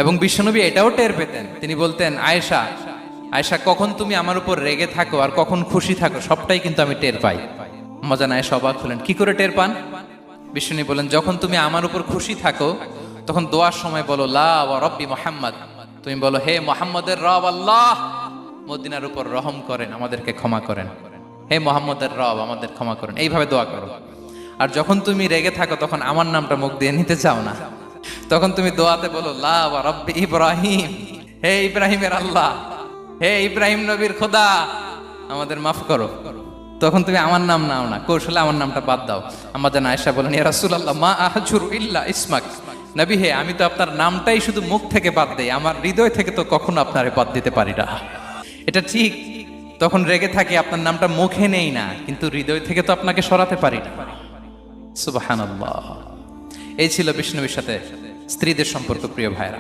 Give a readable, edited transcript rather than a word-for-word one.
এবং বিশ্বনবী এটাও টের পেতেন। তিনি বলতেন, আয়েশা আয়েশা, কখন তুমি আমার উপর রেগে থাকো আর কখন খুশি থাকো সবটাই কিন্তু আমি টের পাই। মজান আয়েশা অবাক হলেন, কি করে টের পান? বিশ্বনবী বলেন, যখন তুমি আমার উপর খুশি থাকো তখন দোয়ার সময় বলো লা ওয়া রব্বি মুহাম্মদ, তুমি বলো হে মুহাম্মদের রব আল্লাহ, মদিনার উপর রহম করেন, আমাদেরকে ক্ষমা করেন, হে মুহাম্মদের রব আমাদের ক্ষমা করেন, এইভাবে দোয়া করো। আর যখন তুমি রেগে থাকো তখন আমার নামটা মুখ দিয়ে নিতে চাও না, তখন তুমি দোয়াতে বলো লা ওয়া রব্বি ইব্রাহিম, হে ইব্রাহিমের আল্লাহ, হে ইব্রাহিম নবীর খোদা আমাদের মাফ করো। তখন তুমি আমার নাম নাও না, কৌশলে আমার নামটা বাদ দাও। আমাদের আয়েশা বলেন, ইয়া রাসূলুল্লাহ মা আহজুরু ইল্লা ইসমাক, নবী হে আমি তো আপনার নামটাই শুধু মুখ থেকে বাদ দেই, আমার হৃদয় থেকে তো কখনো আপনারে বাদ দিতে পারি না। এটা ঠিক, তখন রেগে থাকি আপনার নামটা মুখে নেই না, কিন্তু হৃদয় থেকে তো আপনাকে সরাতে পারি না। সুবহানাল্লাহ। এই ছিল বিষ্ণুবীর সাথে স্ত্রীদের সম্পর্ক, প্রিয় ভাইরা।